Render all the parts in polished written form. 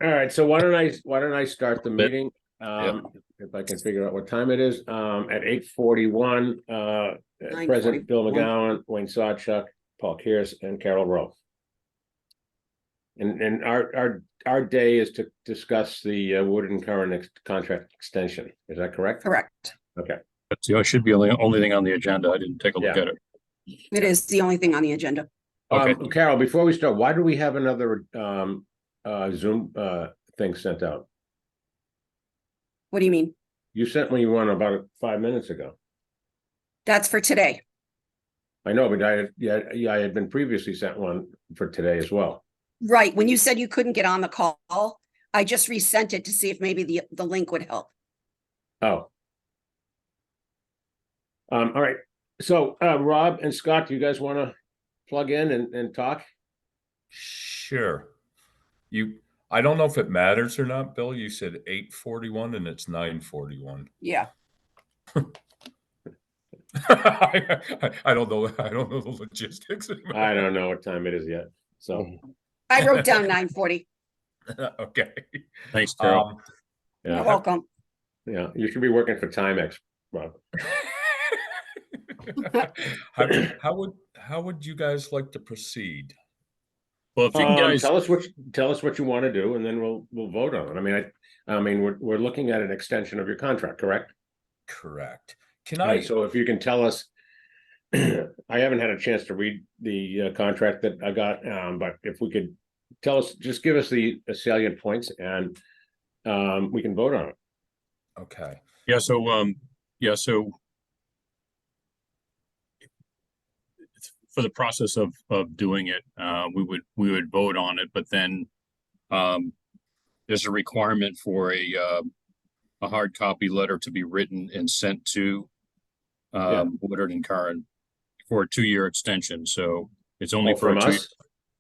All right. So why don't I start the meeting? Yep. If I can figure out what time it is, at 8:41, President Bill 9:41. McGowan, Wayne Sawchuk, Paul Kears, and Carol Rowe. And our day is to discuss the Woodard and Curran contract extension. Is that correct? Correct. Okay. It should be the only thing on the agenda. I didn't take a look Yeah. at it. It is the only thing on the agenda. Okay. Carol, before we start, why do we have another Zoom thing sent out? What do you mean? You sent me one about 5 minutes ago. That's for today. I know, but I had been previously sent one for today as well. Right. When you said you couldn't get on the call, I just resent it to see if maybe the link would help. Oh. All right. So Rob and Scott, do you guys want to plug in and talk? Sure. I don't know if it matters or not, Bill. You said 8:41 and it's 9:41. Yeah. I don't know. I don't know the logistics. I don't know what time it is yet. So I wrote down 9:40. Okay. Thanks, Carol. You're yeah, welcome. yeah, you should be working for Timex, Rob. How would you guys like to proceed? Well, if you guys, tell us what you want to do, and then we'll vote on it. I mean, we're looking at an extension of your contract, correct? Correct. Can All I? right, so if you can tell us, I haven't had a chance to read the contract that I got, but if we could tell us, just give us the salient points, and we can vote on it. Okay. so for the process of doing it, we would vote on it, but then there's a requirement for a hard copy letter to be written and sent to Woodard and Curran for a 2-year extension. So it's only From us?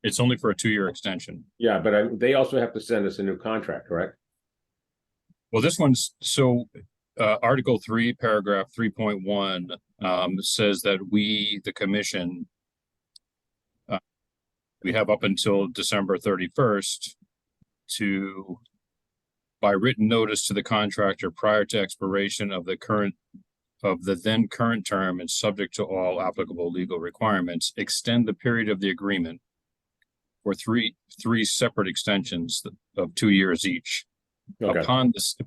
It's only for a 2-year extension. Yeah, but they also have to send us a new contract, correct? Well, this one's Article 3, paragraph 3.1 says that we, the commission, we have up until December 31st to, by written notice to the contractor prior to expiration of the then current term and subject to all applicable legal requirements, extend the period of the agreement for three separate extensions of 2 years each. Okay.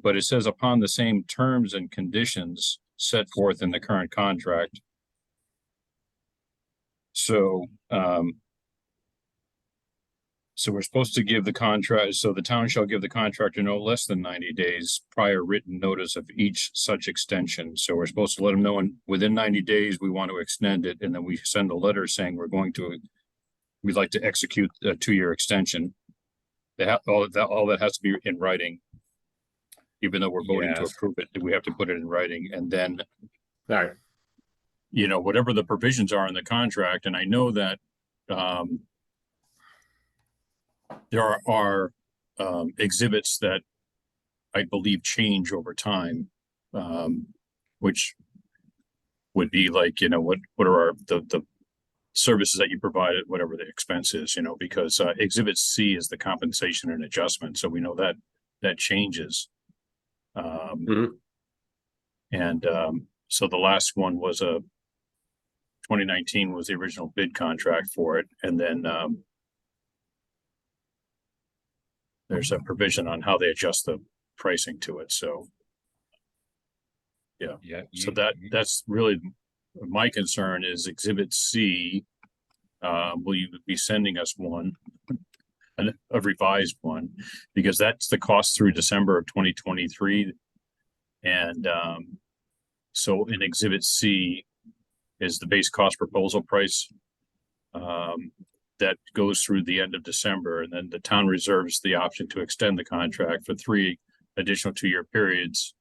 But it says upon the same terms and conditions set forth in the current contract. So we're supposed to give the contract, so the town shall give the contractor no less than 90 days prior written notice of each such extension. So we're supposed to let them know within 90 days we want to extend it, and then we send a letter saying we'd like to execute a 2-year extension. All that has to be in writing, even though we're voting to approve it. We have to put it in writing, and then, All right. Whatever the provisions are in the contract, and I know that there are exhibits that I believe change over time, which would be like, what are the services that you provided, whatever the expense is, because Exhibit C is the compensation and adjustment. So we know that changes. And so the last one was 2019 was the original bid contract for it. And then there's a provision on how they adjust the pricing to it. So so that's really my concern is Exhibit C. Will you be sending us a revised one, because that's the cost through December of 2023. And so in Exhibit C is the base cost proposal price that goes through the end of December, and then the town reserves the option to extend the contract for 3 additional 2-year periods.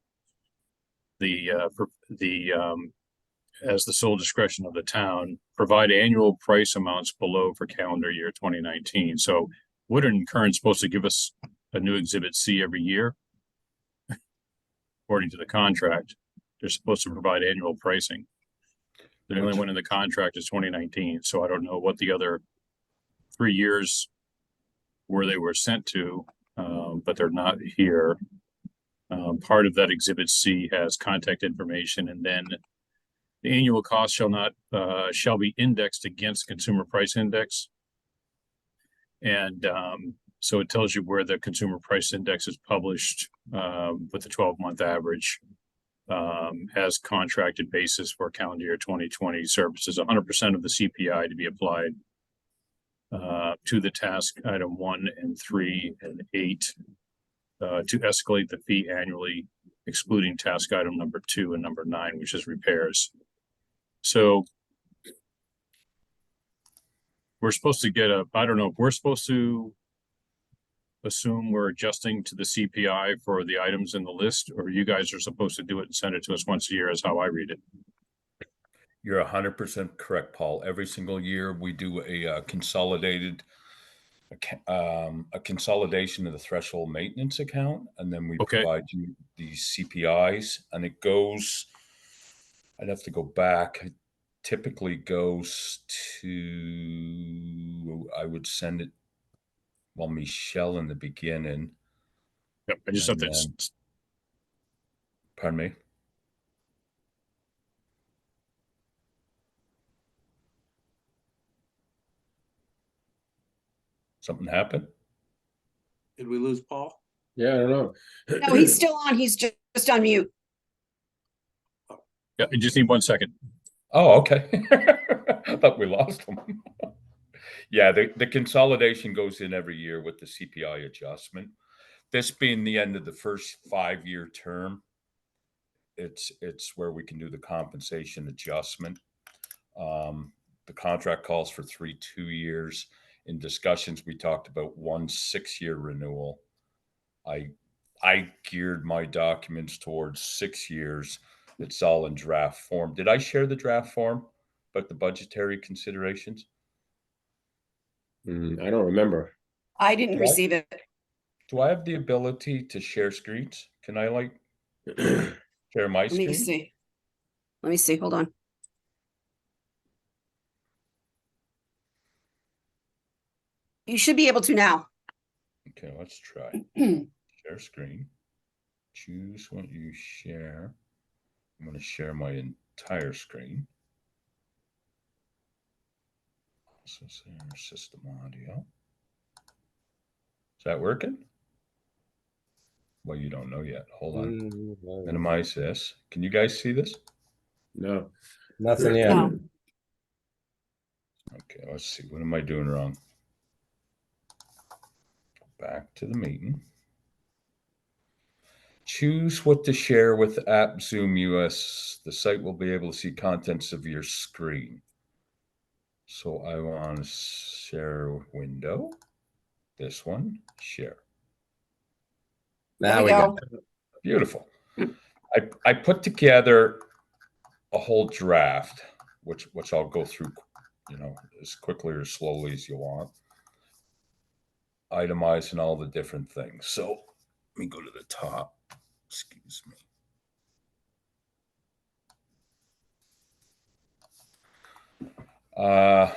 As the sole discretion of the town, provide annual price amounts below for calendar year 2019. So Woodard and Curran supposed to give us a new Exhibit C every year. According to the contract, they're supposed to provide annual pricing. The only one in the contract is 2019. So I don't know what the other 3 years where they were sent to. but they're not here. Part of that Exhibit C has contact information, and then the annual cost shall be indexed against Consumer Price Index. And so it tells you where the Consumer Price Index is published with the 12-month average as contracted basis for calendar year 2020 services, 100% of the CPI to be applied to the task item 1 and 3 and 8 to escalate the fee annually, excluding task item number 2 and number 9, which is repairs. So we're supposed to get I don't know if we're supposed to assume we're adjusting to the CPI for the items in the list, or you guys are supposed to do it and send it to us once a year, is how I read it. You're 100% correct, Paul. Every single year we do a consolidation of the threshold maintenance account, and then we Okay. provide you the CPIs, and it goes. I'd have to go back. It typically goes to. I would send it. Well, Michelle in the beginning. Yep, I just have to. Then, pardon me. Something happened? Did we lose Paul? Yeah, I don't know. No, he's still on. He's just on mute. Yeah, I just need 1 second. Oh, okay. I thought we lost him. Yeah, the consolidation goes in every year with the CPI adjustment. This being the end of the first 5-year term, it's where we can do the compensation adjustment. The contract calls for 3 2-years. In discussions, we talked about 1 6-year renewal. I geared my documents towards 6 years. It's all in draft form. Did I share the draft form about the budgetary considerations? I don't remember. I didn't receive it. Do I have the ability to share screens? Can I share my Let me screen? see. Let me see. Hold on. You should be able to now. Okay, let's try. Share screen. Choose what you share. I'm going to share my entire screen. So system audio. Is that working? Well, you don't know yet. Hold on. Minimize this. Can you guys see this? No. Nothing yet. No. Okay, let's see. What am I doing wrong? Back to the meeting. Choose what to share with app Zoom US. The site will be able to see contents of your screen. So I want to share window. This one, share. There we go. Beautiful. I put together a whole draft, which I'll go through, as quickly or slowly as you want, itemizing all the different things. So let me go to the top. Excuse me. Uh,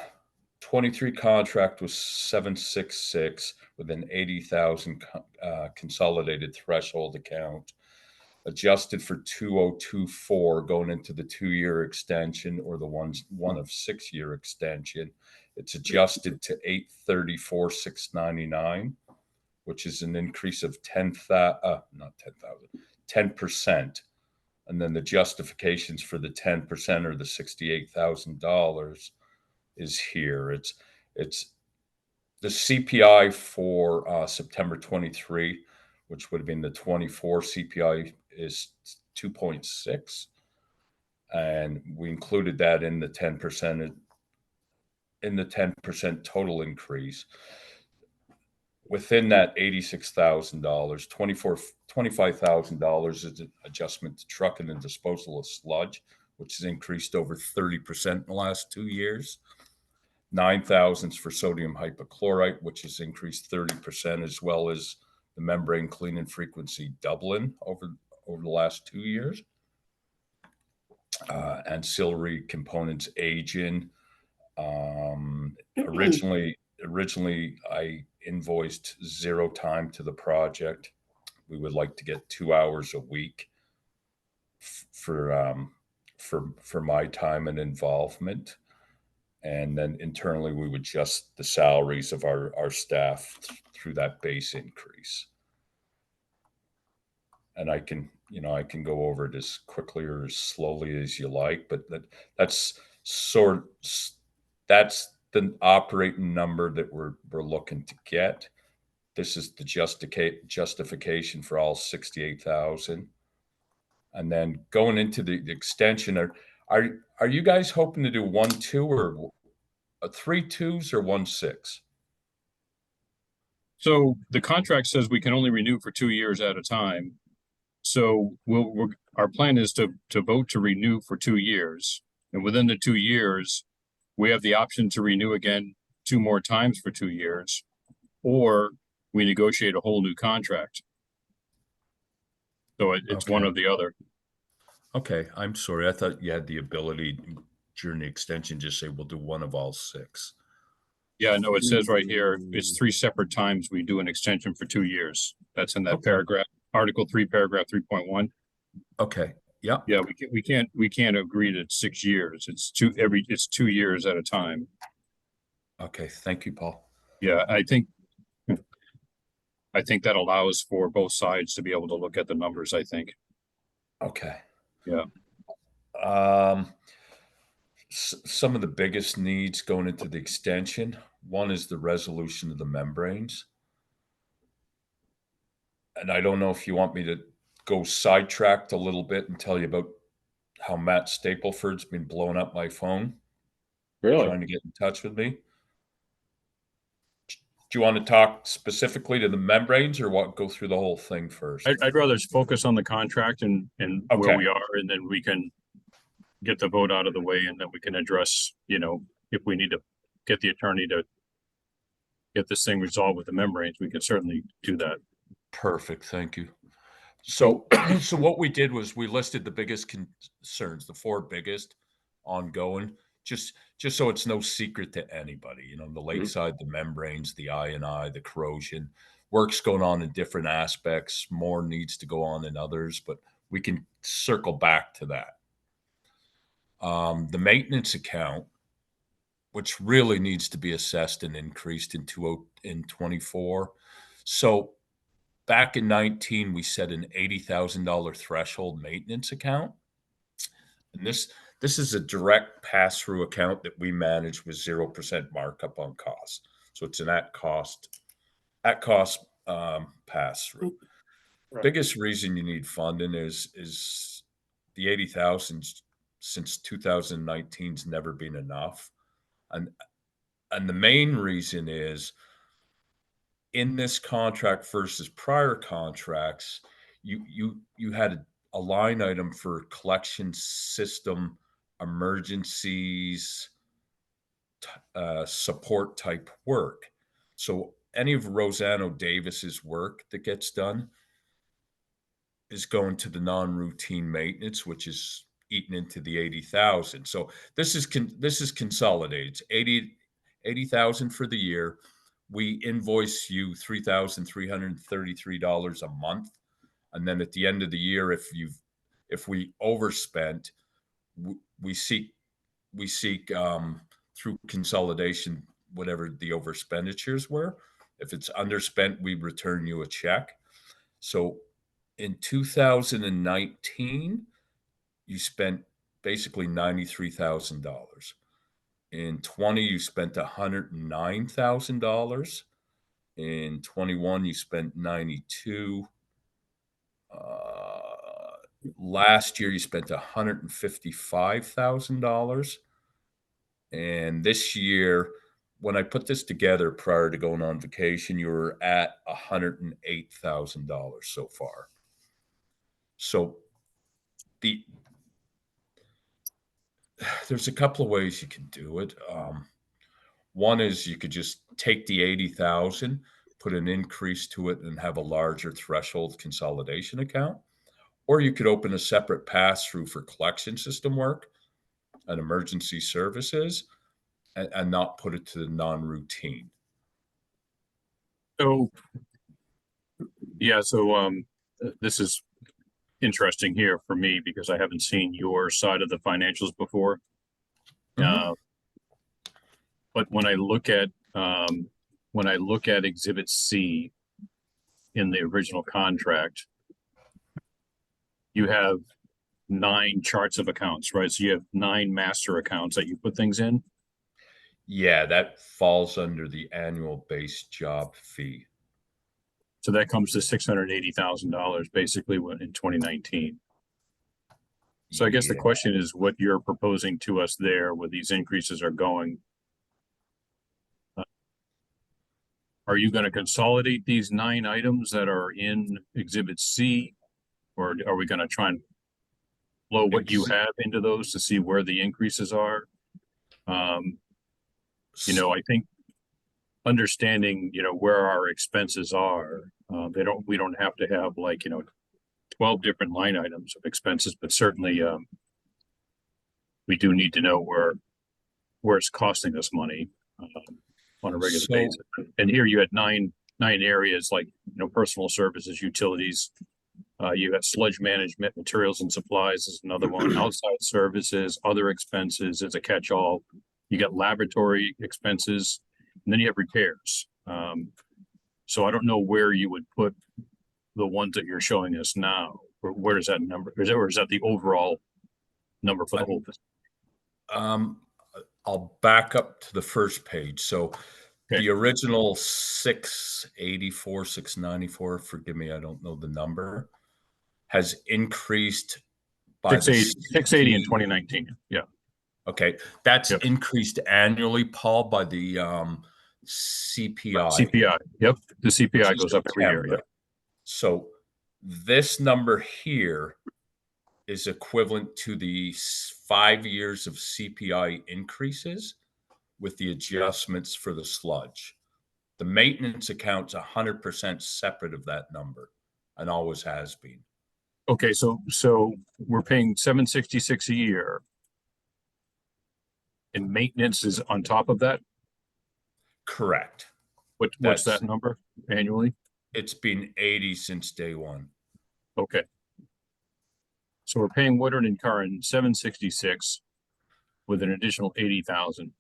23 contract was 766 with an 80,000 consolidated threshold account. Adjusted for 2024 going into the 2-year extension or the one of 6-year extension, it's adjusted to 834,699, which is an increase of 10%. And then the justifications for the 10% or the $68,000 is here. It's the CPI for September 23, which would have been the 24 CPI, is 2.6, and we included that in the 10% total increase. Within that $86,000, $25,000 is an adjustment to trucking and disposal of sludge, which has increased over 30% in the last 2 years. 9,000 for sodium hypochlorite, which has increased 30%, as well as the membrane cleaning frequency doubling over the last 2 years. Ancillary components aging. Originally, originally I invoiced 0 time to the project. We would like to get 2 hours a week for my time and involvement. And then internally, we would adjust the salaries of our staff through that base increase. And I can go over it as quickly or as slowly as you like, but that's the operating number that we're looking to get. This is the justification for all 68,000. And then going into the extension, are you guys hoping to do 1 2 or 3 2s or 1 6? So the contract says we can only renew for 2 years at a time. So our plan is to vote to renew for 2 years. And within the 2 years, we have the option to renew again 2 more times for 2 years, or we negotiate a whole new contract. So it's one or the other. Okay, I'm sorry. I thought you had the ability during the extension just say we'll do one of all 6. Yeah, no, it says right here, it's 3 separate times we do an extension for 2 years. That's in that paragraph, Article 3, paragraph 3.1. Okay. Yeah. Yeah, we can't agree to 6 years. It's 2 years at a time. Okay. Thank you, Paul. Yeah, I think that allows for both sides to be able to look at the numbers, I think. Okay. Yeah. Some of the biggest needs going into the extension. One is the resolution of the membranes. And I don't know if you want me to go sidetracked a little bit and tell you about how Matt Stapleford's been blowing up my phone, Really? trying to get in touch with me. Do you want to talk specifically to the membranes or what? Go through the whole thing first? I'd rather focus on the contract and Okay. where we are, and then we can get the vote out of the way, and then we can address, if we need to get the attorney to get this thing resolved with the membranes, we can certainly do that. Perfect. Thank you. So, so what we did was we listed the biggest concerns, the 4 biggest ongoing, just so it's no secret to anybody. The lakeside, the membranes, the I&I, the corrosion, work's going on in different aspects. More needs to go on in others, but we can circle back to that. The maintenance account, which really needs to be assessed and increased in 24. So back in 19, we set an $80,000 threshold maintenance account. And this is a direct pass-through account that we manage with 0% markup on cost. So it's an at-cost pass-through. Right. Biggest reason you need funding is the 80,000 since 2019's never been enough. And the main reason is in this contract versus prior contracts, you had a line item for collection system emergencies, support type work. So any of Rosano Davis's work that gets done is going to the non-routine maintenance, which is eaten into the 80,000. So this is consolidated. It's 80,000 for the year. We invoice you $3,333 a month, and then at the end of the year, if we overspent, we seek through consolidation whatever the overspenditures were. If it's underspent, we return you a check. So in 2019, you spent basically $93,000. In 20, you spent $109,000. In 21, you spent 92. Last year, you spent $155,000. And this year, when I put this together prior to going on vacation, you were at $108,000 so far. So there's a couple of ways you can do it. One is you could just take the 80,000, put an increase to it, and have a larger threshold consolidation account. Or you could open a separate pass-through for collection system work and emergency services and not put it to the non-routine. So, yeah, so this is interesting here for me because I haven't seen your side of the financials before. Mhm. But when I look at Exhibit C in the original contract, you have 9 charts of accounts, right? So you have 9 master accounts that you put things in. Yeah, that falls under the annual base job fee. So that comes to $680,000 basically in 2019. So I guess the Yeah. question is what you're proposing to us there, where these increases are going. Are you going to consolidate these 9 items that are in Exhibit C? Or are we going to try and flow what you have into those to see where the increases are? I think understanding, where our expenses are, we don't have to have 12 different line items of expenses, but certainly, we do need to know where it's costing us money, on a regular So- basis. And here you had nine areas like, personal services, utilities. You got sludge management, materials and supplies is another one, outside services, other expenses is a catch-all. You got laboratory expenses, and then you have repairs. So I don't know where you would put the ones that you're showing us now. Where is that number? Or is that the overall number for the whole thing? I'll back up to the first page. So Okay. the original 684, 694, forgive me, I don't know the number, has increased by 680 in 2019. Yeah. Okay, that's Yep. increased annually, Paul, by the CPI. CPI. Yep. The CPI which is goes up every year. September. Yep. So this number here is equivalent to the 5 years of CPI increases with the adjustments for the sludge. The maintenance account's 100% separate of that number and always has been. Okay. So we're paying $766 a year, and maintenance is on top of that. Correct. What's That's- that number annually? It's been 80 since day one. Okay. So we're paying Woodard and Curran $766 with an additional 80,000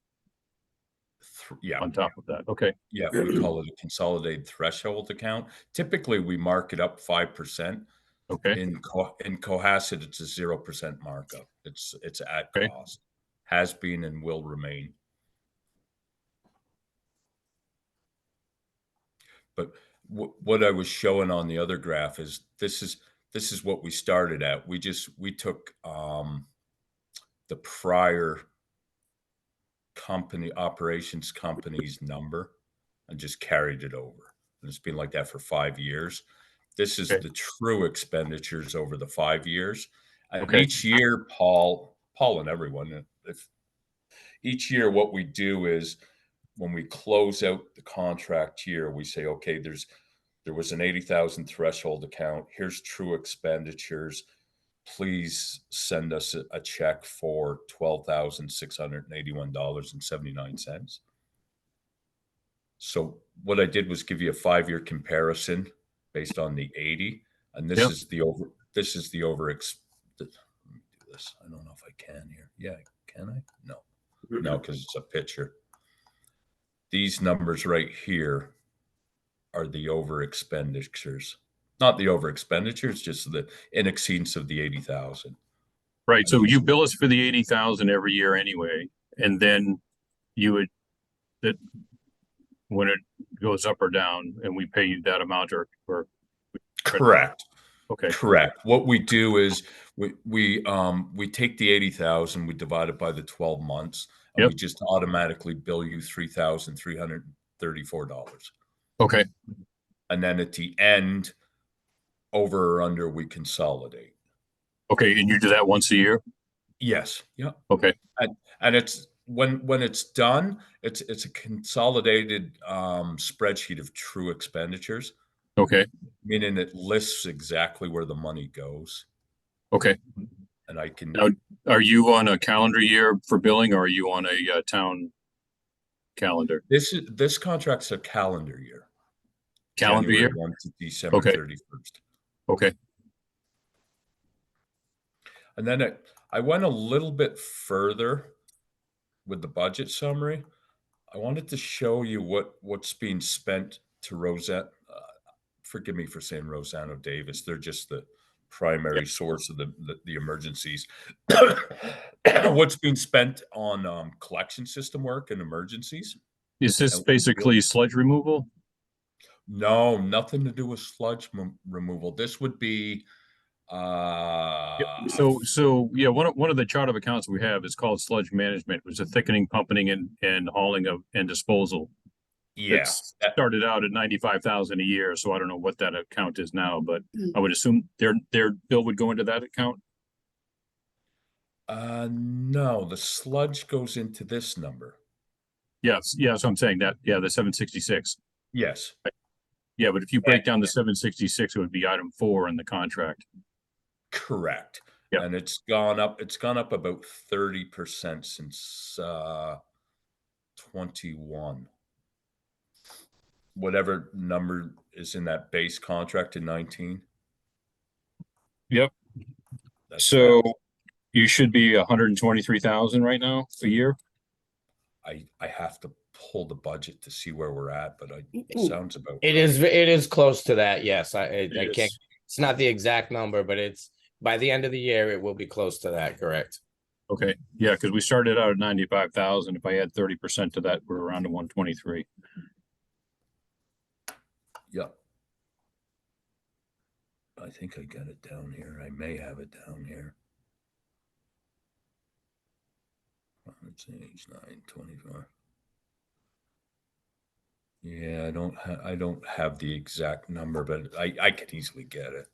Yeah. on top of that. Okay. Yeah, we call it a consolidated threshold account. Typically, we mark it up 5%. Okay. In Cohasset, it's a 0% markup. It's at Okay. cost, has been and will remain. But what I was showing on the other graph is this is what we started at. We took the prior operations company's number and just carried it over. And it's been like that for 5 years. This is Okay. the true expenditures over the 5 years. And Okay. each year, Paul and everyone, each year what we do is when we close out the contract year, we say, okay, there was an 80,000 threshold account. Here's true expenditures. Please send us a check for $12,681.79. So what I did was give you a 5-year comparison based on the 80, and this Yep. is the over. This is the over. Let me do this. I don't know if I can here. Yeah, can I? No, because it's a picture. These numbers right here are the over expenditures. Not the over expenditures, just the in exceedance of the 80,000. Right. So you bill us for the 80,000 every year anyway, and then you would that when it goes up or down, and we pay you that amount or Correct. okay. Correct. What we do is we take the 80,000, we divide it by the 12 months, and Yep. we just automatically bill you $3,334. Okay. And then at the end, over or under, we consolidate. Okay. And you do that once a year? Yes. Yeah. Okay. And it's when it's done, it's a consolidated spreadsheet of true expenditures, Okay. meaning it lists exactly where the money goes. Okay. And I can. Now, are you on a calendar year for billing, or are you on a town calendar? This contract's a calendar year. Calendar January year? 1 to December Okay. 31st. Okay, And then I went a little bit further with the budget summary. I wanted to show you what's being spent to Rosette. Forgive me for saying Rosanna Davis. They're just the primary source of the emergencies. What's being spent on collection system work and emergencies? is this And- basically sludge removal? No, nothing to do with sludge removal. This would be So yeah, one of the chart of accounts we have is called sludge management, which is a thickening, pumping, and hauling of and disposal. yeah. It's started out at 95,000 a year, so I don't know what that account is now, but I would assume their bill would go into that account. No, the sludge goes into this number. Yes, yeah, so I'm saying that, yeah, the 766. Yes. Yeah, but if you break down the 766, it would be item 4 in the contract. Correct. Yep. And it's gone up about 30% since 21. Whatever number is in that base contract in 19. Yep. That's So you should be 123,000 right now a year. I have to pull the budget to see where we're at, but it sounds about It right. is close to that. Yes, I It can't. is. It's not the exact number, but it's by the end of the year it will be close to that. Correct. Okay, yeah, because we started out at 95,000. If I add 30% to that, we're around to 123. Yep. I think I got it down here. I may have it down here. Let's see, age 9, 24. Yeah, I don't have the exact number, but I could easily get it.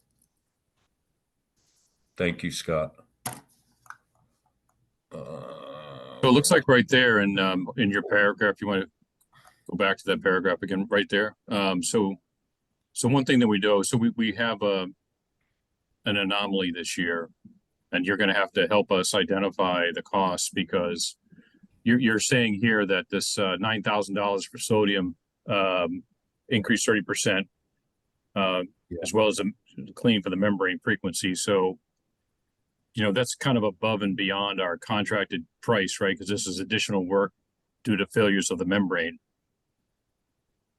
Thank you, Scott. So it looks like right there in your paragraph, you want to go back to that paragraph again, right there. So one thing that we do, so we have an anomaly this year, and you're going to have to help us identify the costs, because you're saying here that this $9,000 for sodium increased 30%, as well as a clean for the membrane frequency. So, you know, that's kind of above and beyond our contracted price, right? Because this is additional work due to failures of the membrane.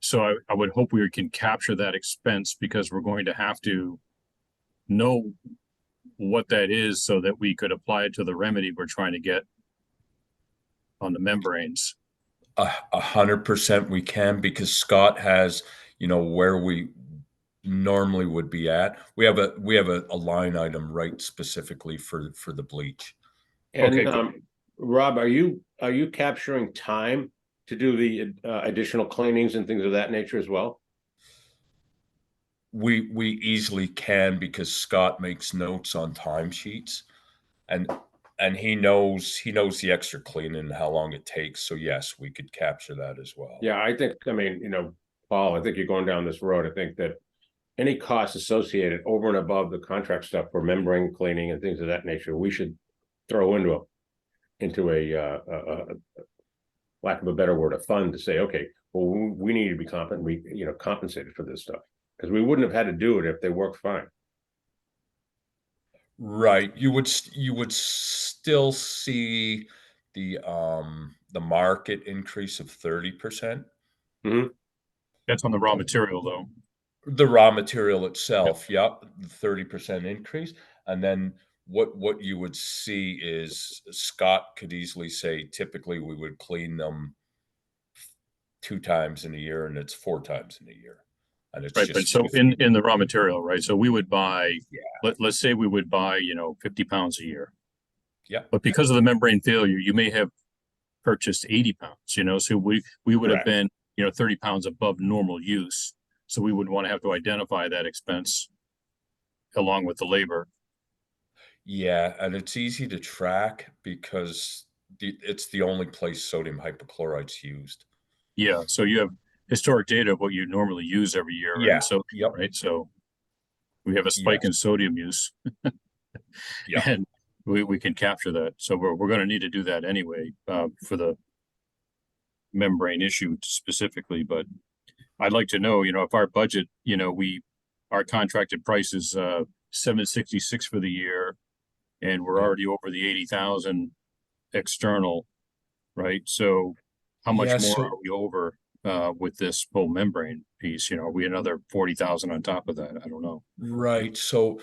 So I would hope we can capture that expense, because we're going to have to know what that is so that we could apply it to the remedy we're trying to get on the membranes. 100% we can, because Scott has, where we normally would be at. We have a line item right specifically for the bleach. And Okay. Rob, are you capturing time to do the additional cleanings and things of that nature as well? We easily can, because Scott makes notes on timesheets, and he knows the extra cleaning and how long it takes. So yes, we could capture that as well. Yeah, Paul, I think you're going down this road. I think that any costs associated over and above the contract stuff for membrane cleaning and things of that nature, we should throw into a lack of a better word, a fund, to say, okay, well, we need to be compensated for this stuff, because we wouldn't have had to do it if they worked fine. Right. You would still see the market increase of 30%. That's on the raw material, though. The raw material itself, yep, 30% increase. And then what you would see is Scott could easily say, typically we would clean them 2 times in a year, and it's 4 times in a year. And it's Right, but so in the raw material, right? So we would buy, Yeah. let's say we would buy, 50 pounds a year. Yeah. But because of the membrane failure, you may have purchased 80 pounds, so we would have Correct. been, 30 pounds above normal use. So we would want to have to identify that expense along with the labor. Yeah, and it's easy to track because it's the only place sodium hypochloride's used. Yeah, so you have historic data of what you normally use every year. Yeah, And so, yep. right, so we have a spike in sodium use. Yeah. And we can capture that. So we're going to need to do that anyway, for the membrane issue specifically. But I'd like to know, if our budget, our contracted price is $766 for the year, and we're Yeah. already over the 80,000 external, right? So how much Yeah, more so- are we over with this full membrane piece? Are we another 40,000 on top of that? I don't know. Right. So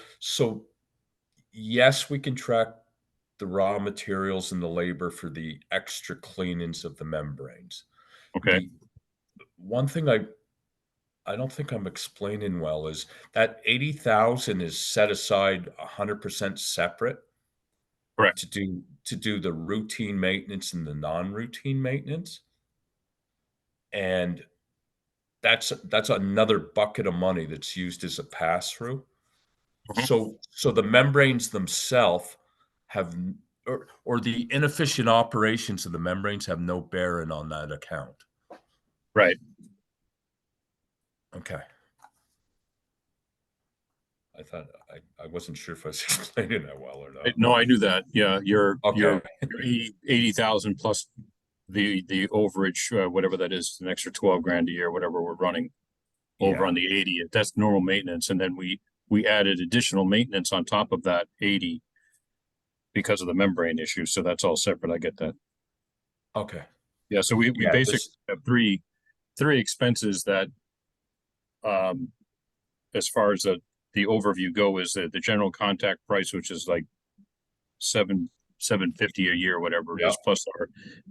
yes, we can track the raw materials and the labor for the extra cleanings of the membranes. Okay. The one thing I don't think I'm explaining well is that 80,000 is set aside 100% separate. Correct. To do the routine maintenance and the non-routine maintenance. And that's another bucket of money that's used as a pass-through. Mhm. So the membranes themselves have or the inefficient operations of the membranes have no bearing on that account. Right. Okay. I thought I wasn't sure if I was explaining that well or not. No, I knew that. Yeah, you're Okay. 80,000 plus the overage, whatever that is, an extra 12 grand a year, whatever we're running over Yeah. on the 80. That's normal maintenance, and then we added additional maintenance on top of that 80 because of the membrane issue. So that's all separate. I get that. Okay. Yeah. So we Yeah, basically this- have three expenses that, as far as the overview go, is the general contact price, which is like $750 a year, whatever it is, Yeah. plus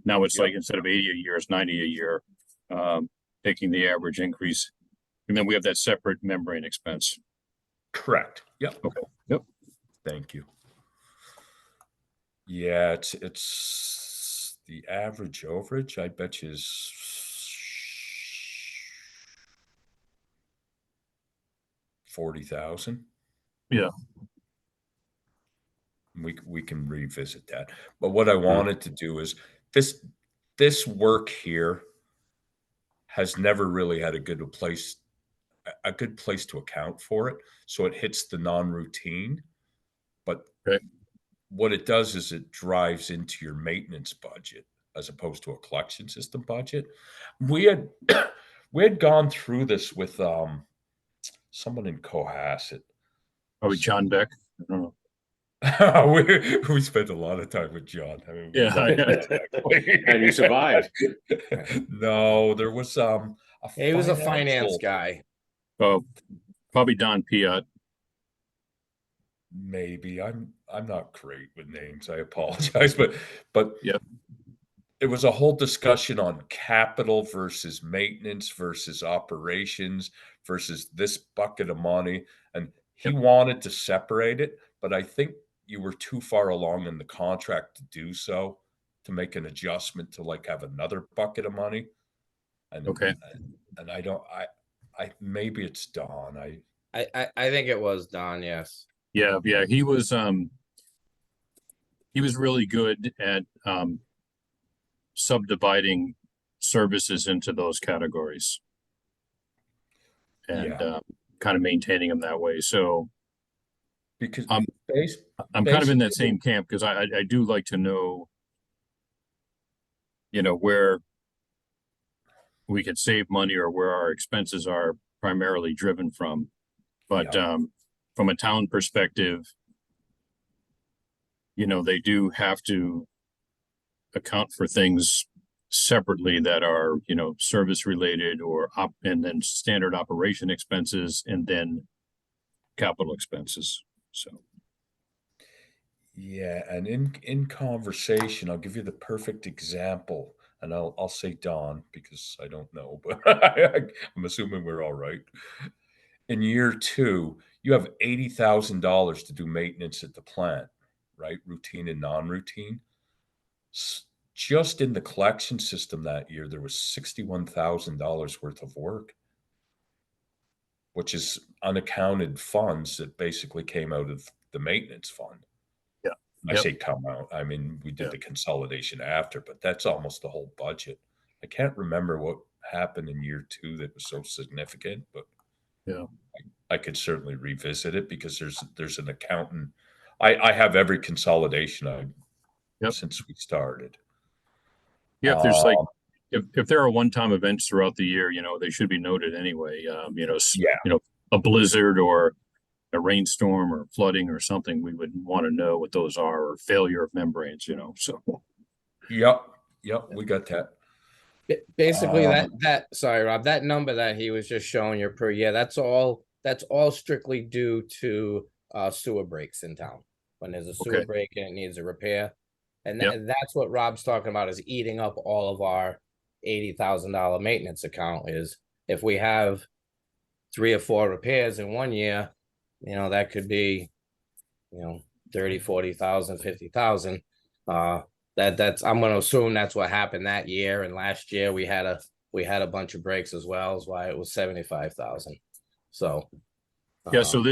now it's Yeah. like, instead of 80 a year, it's 90 a year, taking the average increase. And then we have that separate membrane expense. Correct. Yep. Okay. Yep. Thank you. Yeah, it's the average overage, I bet you, is 40,000. Yeah. We can revisit that. But what I wanted to do is this work here has never really had a good place to account for it. So it hits the non-routine. But Okay. what it does is it drives into your maintenance budget as opposed to a collection system budget. We had we had gone through this with someone in Cohasset. Probably John Dec. I don't know. we spent a lot of time with John. I mean, Yeah. And you survived. No, there was He was a finance financial- guy. Oh, probably Don Piat. Maybe I'm not great with names. I apologize, but Yep. It was a whole discussion on capital versus maintenance versus operations versus this bucket of money, and he wanted to separate it, but I think you were too far along in the contract to do so, to make an adjustment to like have another bucket of money. And Okay. and I maybe it's Don. I think it was Don, yes. Yeah. He was really good at subdividing services into those categories and Yeah. kind of maintaining them that way. So Because I'm kind of in that same camp, because I do like to know, where we can save money or where our expenses are primarily driven from. But from a town perspective, they do have to account for things separately that are, service related and then standard operation expenses and then capital expenses. So. Yeah, and in conversation, I'll give you the perfect example, and I'll say Don because I don't know, but I'm assuming we're all right. In year 2, you have $80,000 to do maintenance at the plant, right? Routine and non-routine. Just in the collection system that year, there was $61,000 worth of work, which is unaccounted funds that basically came out of the maintenance fund. I say come out. I mean, we did the consolidation after, but that's almost the whole budget. I can't remember what happened in year 2 that was so significant, but I could certainly revisit it because there's an accountant. I have every consolidation since we started. Yeah, if there are one-time events throughout the year, they should be noted anyway. Yeah. A blizzard or a rainstorm or flooding or something, we would want to know what those are, or failure of membranes, so. Yep. We got that. Basically, Um, sorry, Rob, that number that he was just showing you per year, that's all strictly due to sewer breaks in town. When there's a sewer Okay. break and it needs a repair. And Yep. that's what Rob's talking about, is eating up all of our $80,000 maintenance account. Is if we have 3 or 4 repairs in one year, that could be, 30, 40,000, 50,000. That's I'm gonna assume that's what happened that year. And last year we had a bunch of breaks as well, is why it was 75,000. So Yeah, so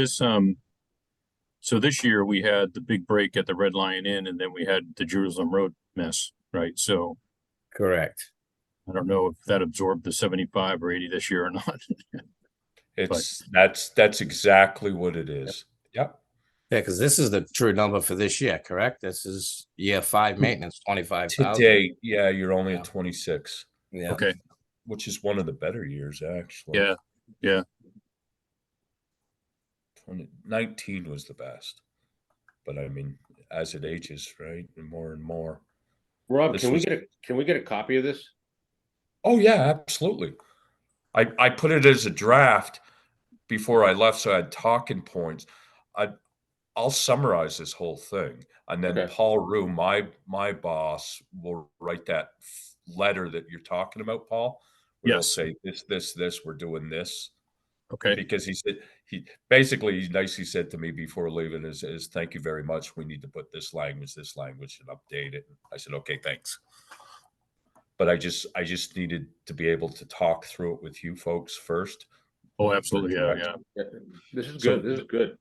this year we had the big break at the Red Lion Inn, and then we had the Jerusalem Road mess, right? So correct. I don't know if that absorbed the 75 or 80 this year or not. that's exactly what it is. Yep. Yeah, because this is the true number for this year, correct? This is year 5 maintenance, 25,000. Today, yeah, you're only Yeah. at 26. Yeah. Okay. Which is one of the better years, actually. Yeah. 2019 was the best. But I mean, as it ages, right, and more. Rob, This can was- we get a copy of this? Oh yeah, absolutely. I put it as a draft before I left, so I had talking points. I'll summarize this whole thing, and then Okay. Paul Rue, my boss, will write that letter that you're talking about, Paul. Where he'll Yes. say this, we're doing this. Okay. Because he said he nicely said to me before leaving is thank you very much. We need to put this language, and update it. I said, okay, thanks. But I just needed to be able to talk through it with you folks first. Oh, absolutely. Yeah. This is So- good. This is good.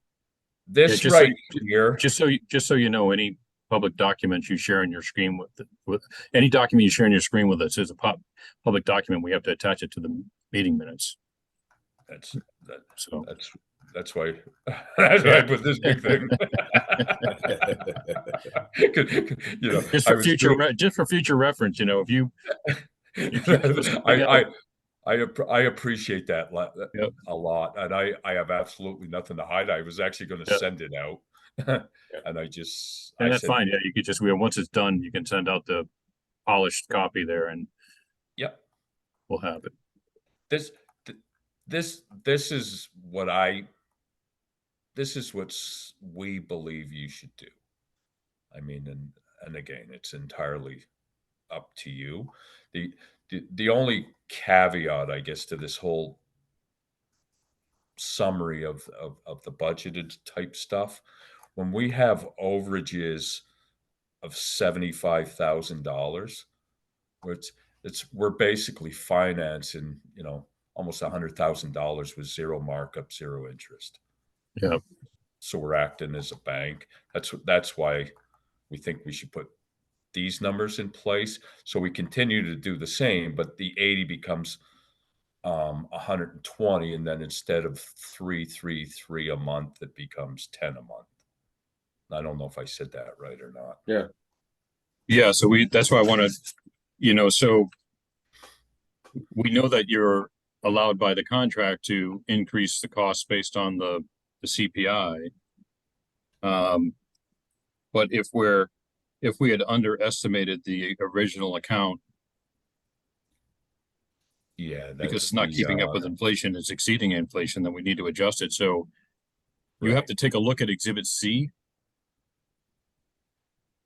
This just so right you- here. Just so you know, any public documents you share on your screen with any document you share on your screen with us is a public document. We have to attach it to the meeting minutes. So That's why I put this big thing. just for future reference, if you I appreciate that Yep. a lot, and I have absolutely nothing to hide. I was actually going to Yep. send it out, and I that's said, fine. Yeah, you could once it's done, you can send out the polished copy there, and yep. we'll have it. This is what we believe you should do. I mean, and again, it's entirely up to you. The only caveat, I guess, to this whole summary of the budgeted type stuff, when we have overages of $75,000, we're basically financing, almost $100,000 with zero markup, zero interest. Yeah. So we're acting as a bank. That's why we think we should put these numbers in place. So we continue to do the same, but the 80 becomes 120, and then instead of 333 a month, it becomes 10 a month. I don't know if I said that right or not. Yeah. So that's why I want to, so we know that you're allowed by the contract to increase the cost based on the CPI. But if we had underestimated the original account, Yeah, because it's not keeping up with inflation, it's exceeding inflation, then we need to adjust it. So you have to take a look at Exhibit C.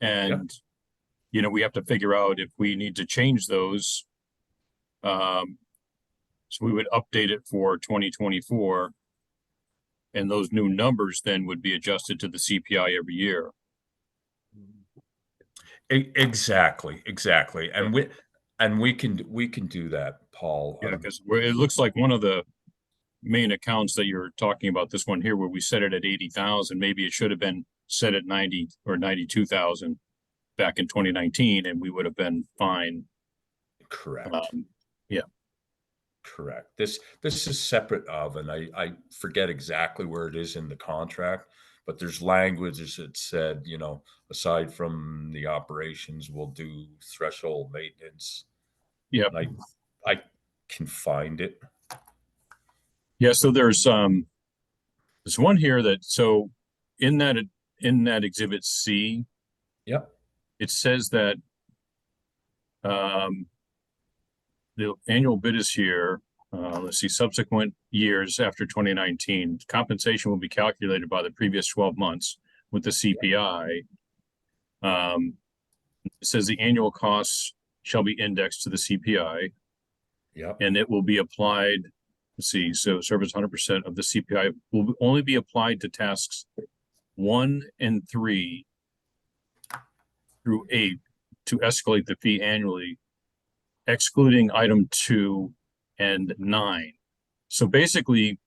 And, we have to figure out if we need to change those. So we would update it for 2024. And those new numbers then would be adjusted to the CPI every year. Exactly. And we can do that, Paul. Yeah, because it looks like one of the main accounts that you're talking about, this one here, where we set it at 80,000, maybe it should have been set at 90 or 92,000 back in 2019, and we would have been fine. Correct. Yeah. Correct. This is separate of, and I forget exactly where it is in the contract, but there's language that said, aside from the operations, we'll do threshold maintenance Yeah. I can find it. Yeah, so there's one here that, so in that exhibit C, Yep. it says that the annual bid is here. Let's see, subsequent years after 2019, compensation will be calculated by the previous 12 months with the CPI. It says the annual costs shall be indexed to the CPI, Yep. and it will be applied. Let's see, so service 100% of the CPI will only be applied to tasks 1 and 3 through 8 to escalate the fee annually, excluding item 2 and 9. So basically,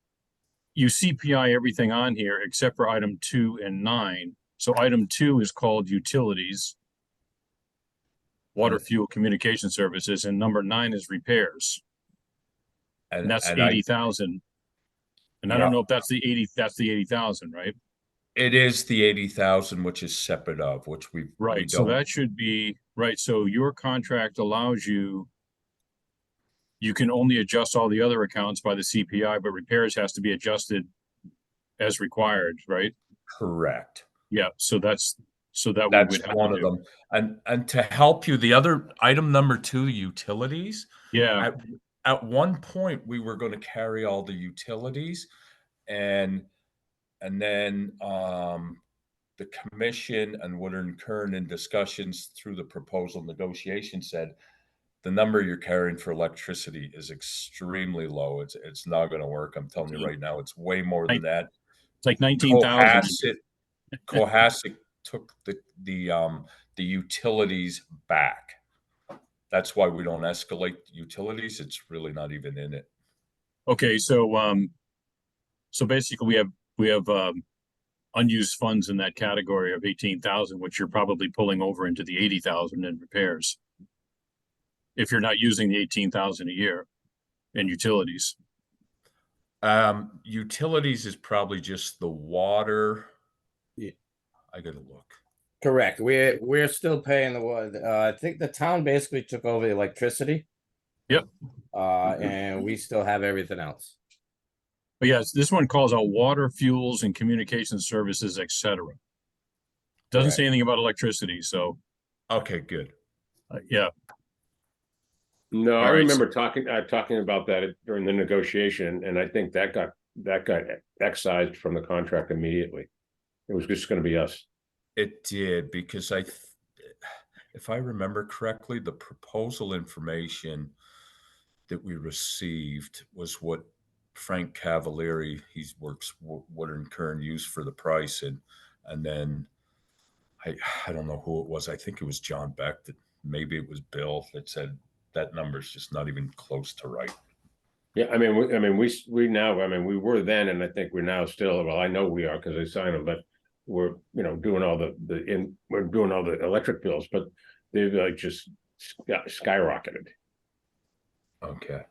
you CPI everything on here except for item 2 and 9. So item 2 is called utilities, water, fuel, communication services, and number 9 is repairs. And that's 80,000. And I don't know if that's the 80,000, right? It is the 80,000, which is separate of which we Right. So that should be right. So your contract allows you can only adjust all the other accounts by the CPI, but repairs has to be adjusted as required, right? Correct. Yeah. So that's That's one of them. And to help you, the other item number 2, utilities. Yeah. At one point we were going to carry all the utilities, and then the commission and Woodard and Kern in discussions through the proposal negotiation said the number you're carrying for electricity is extremely low. It's not going to work. I'm telling you right now, it's way more than that. It's like 19,000. Cohasset took the utilities back. That's why we don't escalate utilities. It's really not even in it. Okay, so basically we have unused funds in that category of 18,000, which you're probably pulling over into the 80,000 in repairs, if you're not using the 18,000 a year in utilities. Utilities is probably just the water. Yeah. I gotta look. Correct. We're still paying the water. I think the town basically took over the electricity. Yep. And we still have everything else. But yes, this one calls out water, fuels, and communication services, etc. Doesn't say anything about electricity. So, okay, good. Yeah. No, I All right. remember talking about that during the negotiation, and I think that got excised from the contract immediately. It was just going to be us. It did, because if I remember correctly, the proposal information that we received was what Frank Cavalieri, he works Woodard and Kern, used for the price, and then I don't know who it was. I think it was John Beck, that maybe it was Bill, that said that number's just not even close to right. Yeah, I mean, we now, I mean, we were then, and I think we're now still. Well, I know we are because I signed them, but we're doing all we're doing all the electric bills, but they've like just skyrocketed. Okay,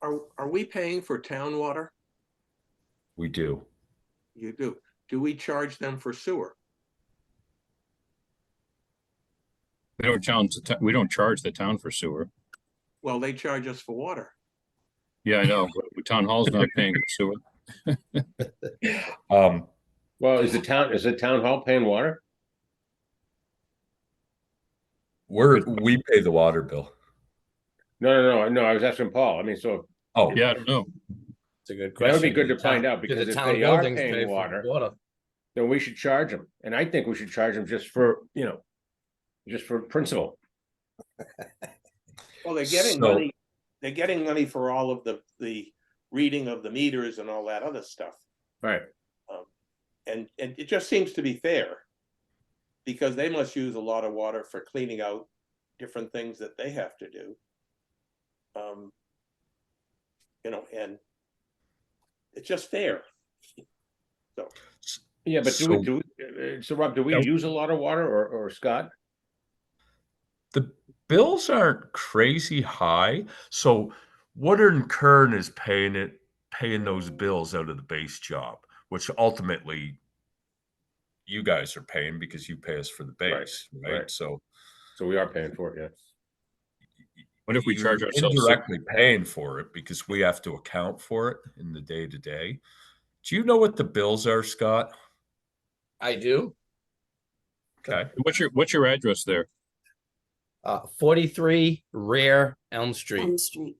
Are we paying for town water? we do. You do. Do we charge them for sewer? We don't charge the town for sewer. Well, they charge us for water. Yeah, I know. But town hall's not paying for sewer. Well, is the town hall paying water? We pay the water bill. No. I was asking Paul. I mean, so Yeah, I don't know. It's a good that question. would be good to find out, because if they are paying water, then we should charge them. And I think we should charge them just for principle. Well, they're getting So- money. They're getting money for all of the reading of the meters and all that other stuff. Right. And it just seems to be fair, because they must use a lot of water for cleaning out different things that they have to do. And it's just fair. So, Yeah, but so Rob, do we Yeah. use a lot of water, or Scott? The bills aren't crazy high, so Woodard and Kern is paying those bills out of the base job, which ultimately you guys are paying because you pay us for the base, right? right. So we are paying for it, What if we charge You're ourselves? indirectly paying for it because we have to account for it in the day to day. Do you know what the bills are, Scott? I do. Okay. What's your address there? 43 Rare Elm Street. Elm Street.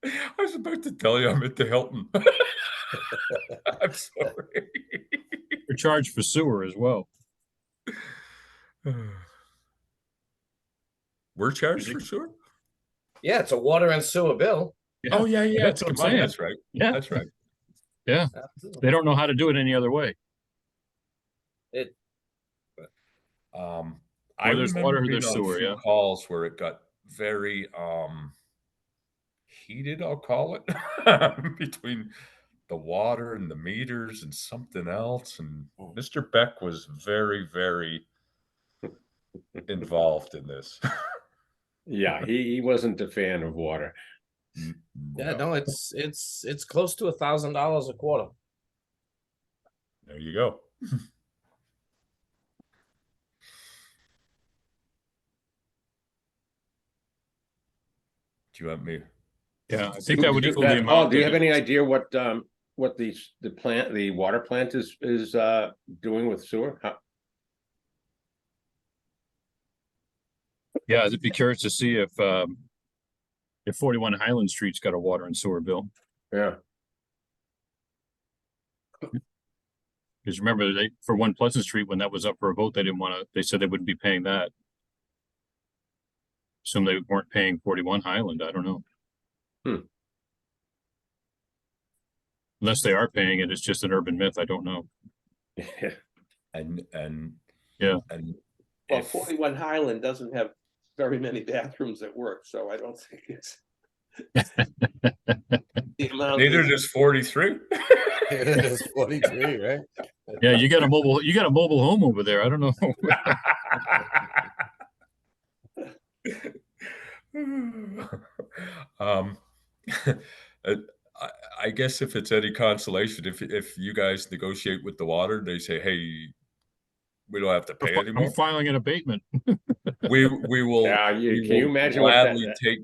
I was about to tell you I'm at the Hilton. I'm sorry. We're charged for sewer as well. We're charged for sewer? Yeah, it's a water and sewer bill. Yeah. Oh, yeah. That's what I'm Come on, saying. that's right. Yeah. That's right. Yeah. Absolutely. They don't know how to do it any other way. I there's remember water, being there's on sewer, a few yeah. calls where it got very heated, I'll call it, between the water and the meters and something else. And Mr. Beck was very, very involved in this. Yeah, he wasn't a fan of water. Yeah, no, it's close to $1,000 a quarter. There you go. Do you want me? Yeah, I think that would equal the Paul, amount. do you that have it- any idea what the water plant is doing with sewer? Yeah, I'd be curious to see if 41 Highland Street's got a water and sewer bill. Yeah, Because remember, for 1 Pleasant Street, when that was up for a vote, they said they wouldn't be paying that. Assume they weren't paying 41 Highland, I don't know. Unless they are paying it, it's just an urban myth, I don't know. And Yeah. and Well, if- 41 Highland doesn't have very many bathrooms at work, so I don't think it's. The amount neither is- does 43. It's 43, right? Yeah, you got a mobile home over there, I don't know. um I guess if it's any consolation, if you guys negotiate with the water, they say, hey, we don't have to pay anymore. I'm filing an abatement. We will. Yeah, we can you will imagine what that- gladly take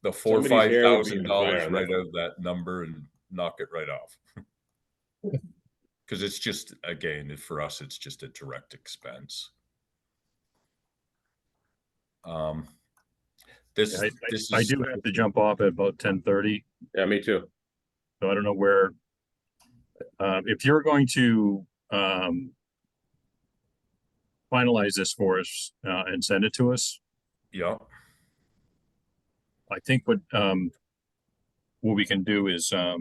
the $4,000 or Somebody's hair would be on $5,000 fire, right out of that number and knock it right off. Because it's just, again, for us, it's just a direct expense. This I is do have to jump off at about 10:30. yeah, me too. So I don't know where, if you're going to, finalize this for us, and send it to us, yeah. I think what we can do is, so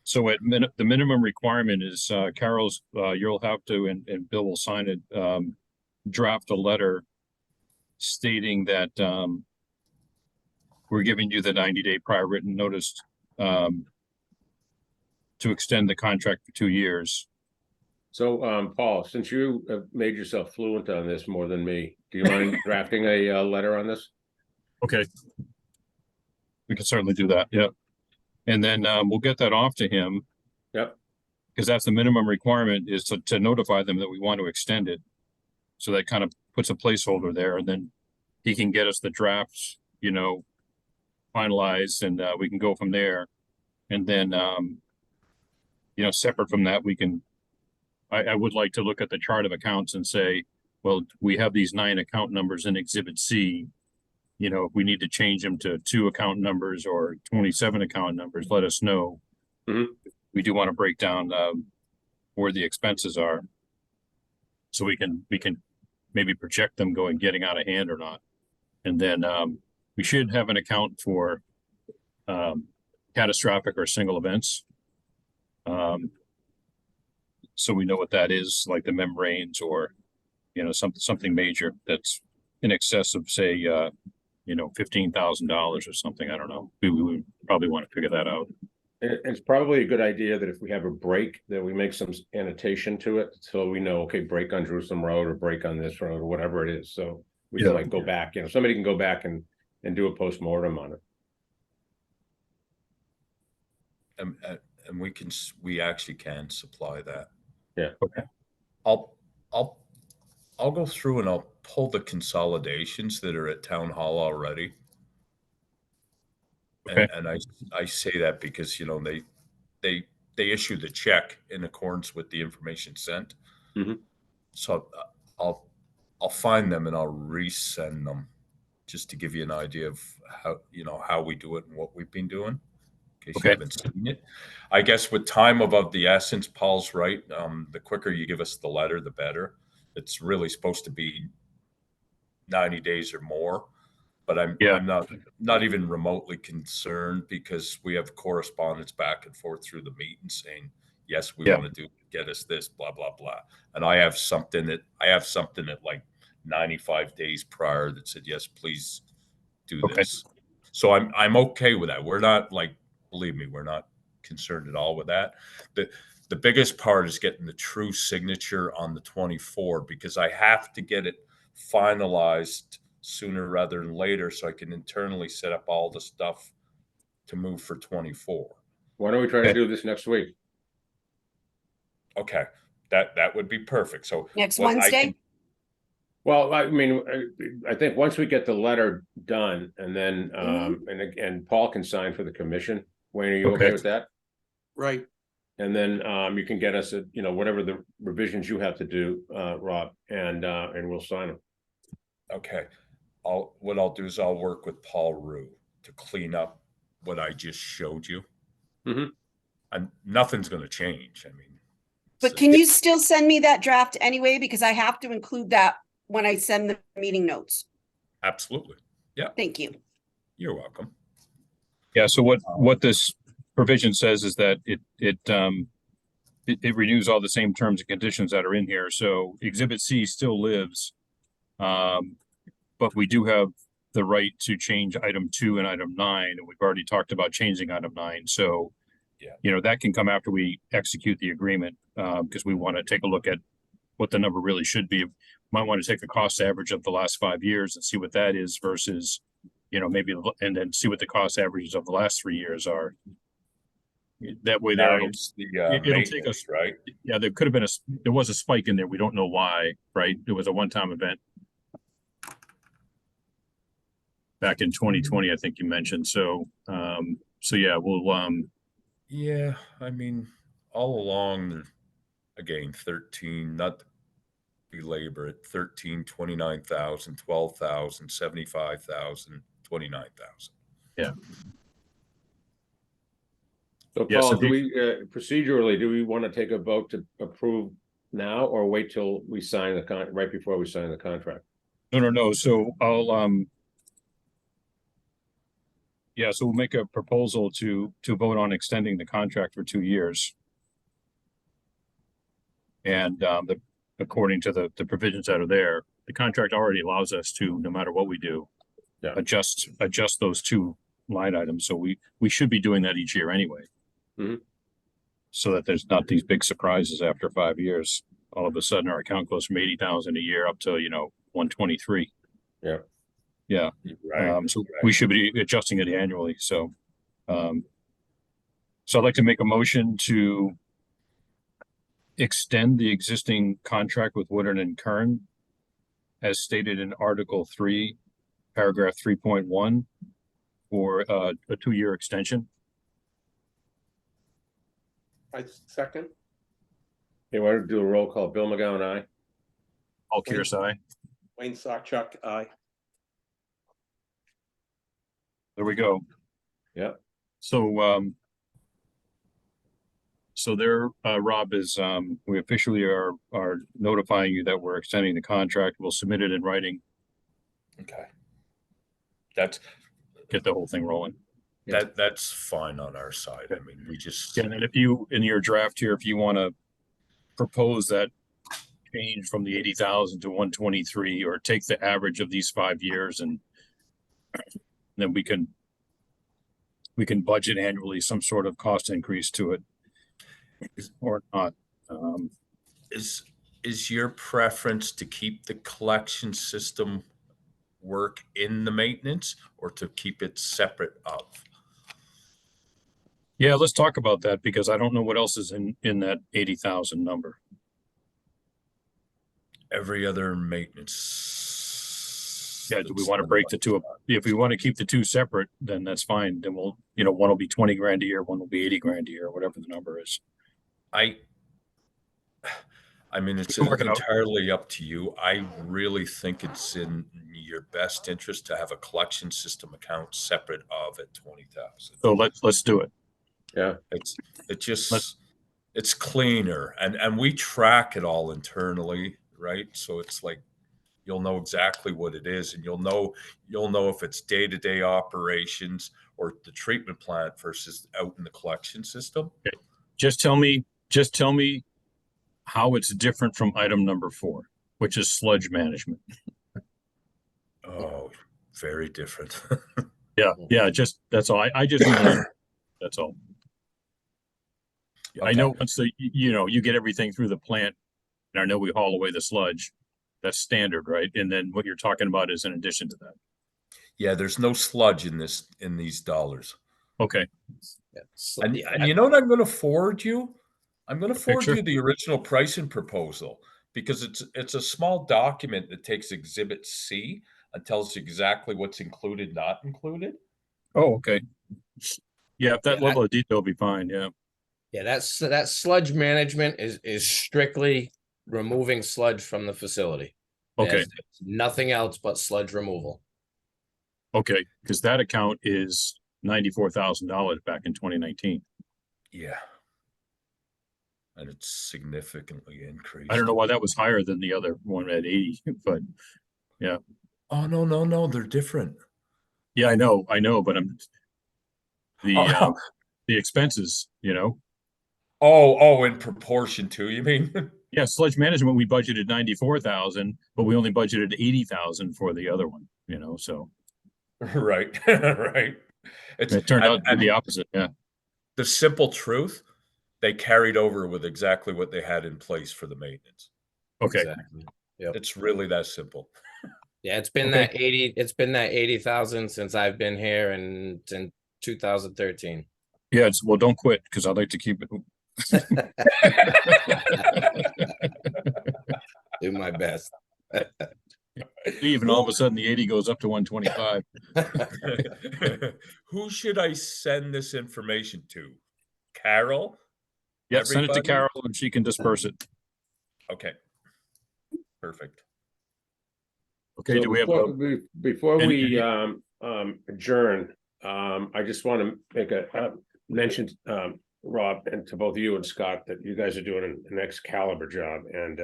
the minimum requirement is, Carol's, you'll have to, and Bill will sign it, draft a letter stating that, we're giving you the 90-day prior written notice, to extend the contract for 2 years. So, Paul, since you have made yourself fluent on this more than me, do you mind drafting a letter on this? Okay. We can certainly do that, yeah. And then, we'll get that off to him. Yep. Because that's the minimum requirement, is to notify them that we want to extend it. So that kind of puts a placeholder there, and then he can get us the drafts, finalized, and we can go from there. And then, separate from that, I would like to look at the chart of accounts and say, well, we have these 9 account numbers in Exhibit C. If we need to change them to 2 account numbers or 27 account numbers, let us know. Mhm. We do want to break down where the expenses are, so we can maybe project them getting out of hand or not. And then we should have an account for catastrophic or single events. So we know what that is, like the membranes or something major that's in excess of, say, $15,000 or something. I don't know. We would probably want to figure that out. It's probably a good idea that if we have a break, that we make some annotation to it, so we know, okay, break on Jerusalem Road or break on this road or whatever it is. So we can Yeah. go back, somebody can go back and do a postmortem on it. And we actually can supply that. Yeah. Okay. I'll go through and I'll pull the consolidations that are at town hall already Okay. And I say that because, you know, they issue the check in accordance with the information sent. Mhm. So I'll find them and I'll resend them just to give you an idea of how, you know, how we do it and what we've been doing, in case you Okay. haven't seen it. I guess with time of the essence, Paul's right. The quicker you give us the letter, the better. It's really supposed to be 90 days or more, but Yeah. I'm not even remotely concerned because we have correspondence back and forth through the meeting saying, yes, we Yeah. want to get us this, blah, blah, blah. And I have something at like 95 days prior that said, yes, please do Okay. this. So I'm okay with that. We're not like, believe me, we're not concerned at all with that. The biggest part is getting the true signature on the 24 because I have to get it finalized sooner rather than later so I can internally set up all the stuff to move for 24. Why don't we try to Okay. do this next week? Okay. That would be perfect. So Next what I Wednesday? can- Well, I mean, I think once we get the letter done and then, and Paul can sign for the commission. Wayne, are you okay Okay. with that? Right. And then, you can get us, you know, whatever the revisions you have to do, Rob, and we'll sign them. okay. What I'll do is I'll work with Paul Rue to clean up what I just showed you. Mhm. And nothing's going to change. I mean, But can you still send me that draft anyway? Because I have to include that when I send the meeting notes. absolutely. Yeah, Thank you. you're welcome. Yeah. So what this provision says is that it renews all the same terms and conditions that are in here. So Exhibit C still lives. But we do have the right to change item 2 and item 9, and we've already talked about changing item 9. So, Yeah. you know, that can come after we execute the agreement, because we want to take a look at what the number really should be. Might want to take the cost average of the last 5 years and see what that is versus, you know, maybe, and then see what the cost averages of the last 3 years are. That way there, Nine's the it'll take maintenance, us, right? yeah, there was a spike in there. We don't know why, right? It was a one-time event back in 2020, I think you mentioned. So, so yeah, we'll, Yeah, I mean, all along, again, 13, not to belabor it, 13, 29,000, 12,000, 75,000, 29,000. yeah. So Yeah, so Paul, do the- we, procedurally, do we want to take a vote to approve now or wait till we sign the right before we sign the contract? No. So I'll, yeah, so we'll make a proposal to vote on extending the contract for 2 years. And, according to the provisions that are there, the contract already allows us to, no matter what we do, Yeah. adjust those 2 line items. So we should be doing that each year anyway. Mhm. So that there's not these big surprises after 5 years. All of a sudden, our account goes from 80,000 a year up to, you know, 123. Yeah. Yeah. Right. So we should be adjusting it annually. So, so I'd like to make a motion to extend the existing contract with Woodard and Kern as stated in Article 3, paragraph 3.1 for a 2-year extension. I second. You want to do a roll call? Bill McGowan, aye. All Pierce, aye. Wayne Sawchuck, aye. There we go. Yeah. So, so there, Rob, is, we officially are notifying you that we're extending the contract. We'll submit it in writing, Okay. That's get the whole thing rolling. that's fine on our side. I mean, we just And then if you, in your draft here, if you want to propose that change from the 80,000 to 123, or take the average of these 5 years, and then we can budget annually some sort of cost increase to it or not. is your preference to keep the collection system work in the maintenance or to keep it separate of? Yeah, let's talk about that because I don't know what else is in that 80,000 number. Every other maintenance Yeah, do we want to break the two up? If we want to keep the two separate, then that's fine. Then we'll, one will be 20 grand a year, one will be 80 grand a year, whatever the number is. I mean, it's can work it out. entirely up to you. I really think it's in your best interest to have a collection system account separate of at 20,000. So let's do it. Yeah. It's cleaner, and we track it all internally, right? So it's like you'll know exactly what it is, and you'll know if it's day-to-day operations or the treatment plant versus out in the collection system. Okay. Just tell me how it's different from item number 4, which is sludge management. Oh, very different. Yeah, just that's all. I just that's all. Okay. I know once you get everything through the plant, and I know we haul away the sludge. That's standard, right? And then what you're talking about is in addition to that. Yeah, there's no sludge in these dollars. Okay. Yeah. And you know what I'm going to forward you? I'm going to forward Picture? you the original pricing proposal because it's a small document that takes Exhibit C and tells you exactly what's included, not included. Oh, okay. Yeah, if that level of detail will be fine. Yeah. Yeah, that sludge management is strictly removing sludge from the facility. Okay. There's nothing else but sludge removal. Okay, because that account is $94,000 back in 2019. Yeah. And it's significantly increased. I don't know why that was higher than the other one at 80, but yeah. Oh, no, they're different. Yeah, I know, but the expenses, Oh, in proportion to, you mean? Yeah, sludge management, we budgeted 94,000, but we only budgeted 80,000 for the other one, so. Right, right. It turned out to be the opposite, yeah. The simple truth, they carried over with exactly what they had in place for the maintenance. Okay. Exactly. Yep. It's really that simple. Yeah, it's been that 80,000 since I've been here and in 2013. Yeah, well, don't quit because I'd like to keep it. Do my best. Even all of a sudden the 80 goes up to 125. Who should I send this information to? Carol? Yeah, send it to Everybody? Carol and she can disperse it. Okay. Perfect. Okay, So do we have before any- we adjourn, I just want to make a mention, Rob, and to both you and Scott, that you guys are doing an Excalibur job, and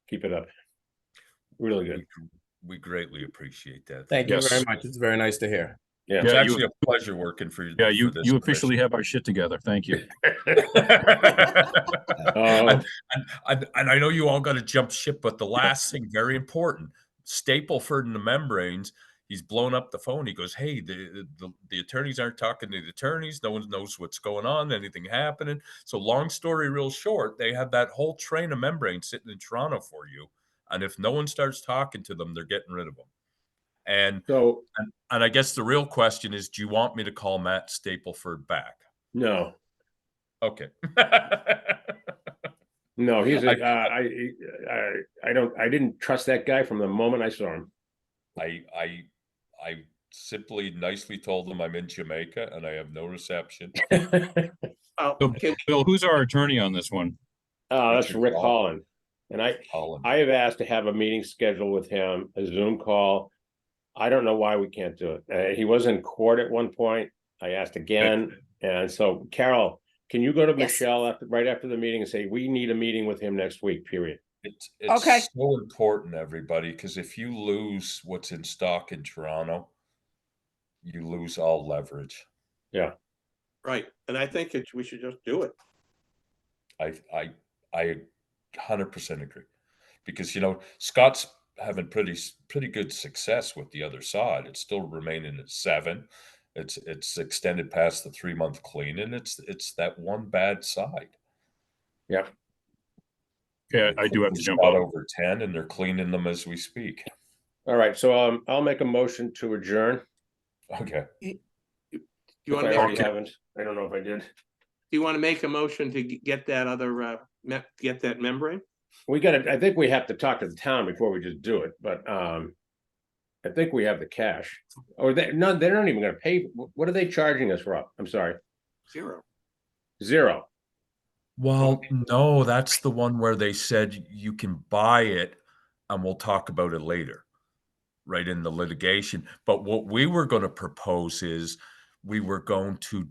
keep it up. Really good. We greatly appreciate that. Thank you Yes. very much. It's very nice to hear. Yeah. It's Yeah, actually a pleasure working for you. Yeah, for this, you Chris. officially have our shit together. Thank you. Oh, and I know you all got to jump ship, but the last thing, very important, Stapleford and the membranes, he's blown up the phone. He goes, hey, the attorneys aren't talking to the attorneys. No one knows what's going on, anything happening. So long story real short, they have that whole train of membranes sitting in Toronto for you. And if no one starts talking to them, they're getting rid of them. And so and I guess the real question is, do you want me to call Matt Stapleford back? no, Okay. no, he's a, I didn't trust that guy from the moment I saw him. I simply nicely told them I'm in Jamaica and I have no reception. Oh, So, can- Bill, who's our attorney on this one? That's Richard Rick Hall. Holland. And Holland. I have asked to have a meeting scheduled with him, a Zoom call. I don't know why we can't do it. He was in court at one point. I asked again. And so Carol, can you go to Yes. Michelle right after the meeting and say, we need a meeting with him next week, period. It's Okay. so important, everybody, because if you lose what's in stock in Toronto, you lose all leverage. right, and I think we should just do it. I 100% agree, because Scott's having pretty good success with the other side. It's still remaining at 7. It's extended past the 3-month clean, and it's that one bad side. Yeah. Okay, I do have to jump out out. over 10, and they're cleaning them as we speak. All right. So I'll make a motion to adjourn. Okay. You If want I to already make, do haven't. I don't know if I did. you want to make a motion to get that other, get that membrane? I think we have to talk to the town before we just do it, but I think we have the cash, or they're not even gonna pay. What are they charging us, Rob? I'm sorry, 0. 0. Well, no, that's the one where they said you can buy it and we'll talk about it later, right in the litigation. But what we were going to propose is we were going to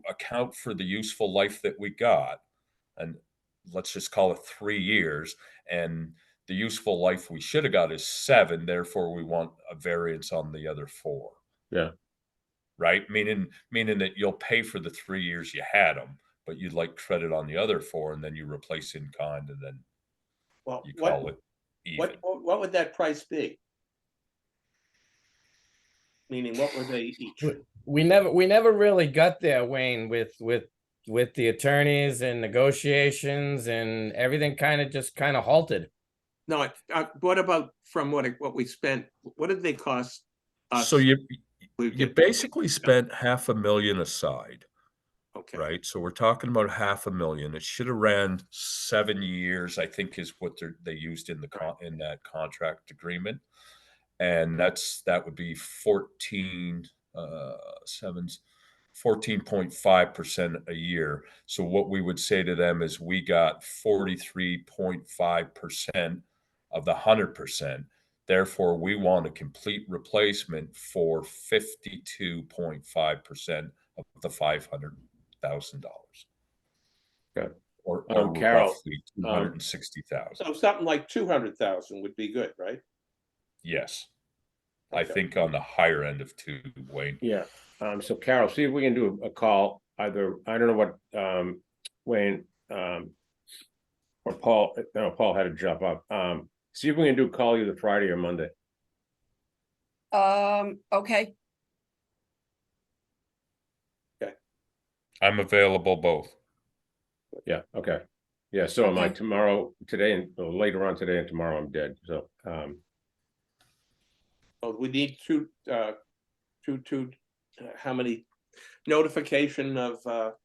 account for the useful life that we got. And let's just call it 3 years. And the useful life we should have got is 7. Therefore, we want a variance on the other 4. Yeah. Right? Meaning that you'll pay for the 3 years you had them, but you'd like credit on the other 4, and then you replace in kind, and then Well, you call it even. what would that price be? Meaning, what were they each? We never really got there, Wayne, with the attorneys and negotiations, and everything kind of halted. No, what about from what we spent? What did they cost us? So you We get- basically spent $500,000 aside, Okay. right? So we're talking about $500,000. It should have ran 7 years, I think, is what they used in in that contract agreement, and that would be 14.5% a year. So what we would say to them is we got 43.5% of the 100%. Therefore, we want a complete replacement for 52.5% of the $500,000. Okay. Or Carol, roughly 260,000. So something like 200,000 would be good, right? Yes. I Okay. think on the higher end of 2, Wayne. Yeah. So Carol, see if we can do a call either. I don't know what Wayne or Paul. No, Paul had to jump up. See if we can do a call either Friday or Monday. Okay, I'm available both. Yeah. Okay. Yeah. So am I Okay. tomorrow, today, and later on today and tomorrow I'm dead. So Oh, we need how many notification of a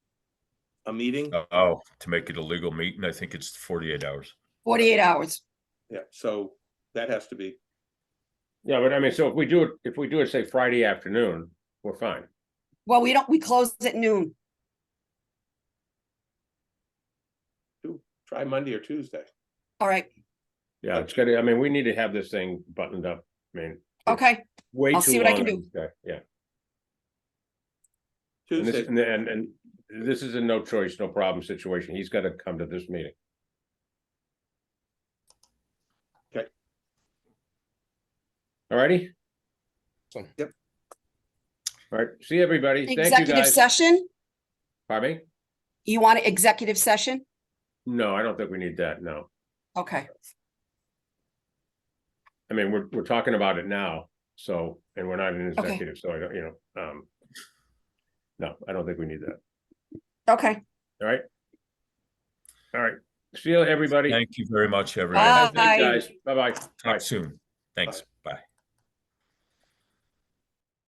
meeting? Oh, to make it a legal meeting, I think it's 48 hours. 48 hours. Yeah, so that has to be, yeah, but I mean, so if we do it, say Friday afternoon, we're fine. Well, we close at noon. try Monday or Tuesday. All right, Yeah, it's gotta. I mean, we need to have this thing buttoned up. I mean, it's okay, way I'll too see what I long can on do. this guy. Yeah. And Tuesday, this is a no choice, no problem situation. He's got to come to this meeting. Okay. All righty. Yep. All right. See everybody. Thank you, executive guys. session? Pardon me? You want an executive session? No, I don't think we need that. No. Okay, I mean, we're talking about it now. So, and we're not an Okay. executive. So I don't, no, I don't think we need that. okay. All right. All right. See you, everybody. Thank you very much, everyone. Bye. Thanks, guys. Bye-bye. Talk soon. Thanks. Bye.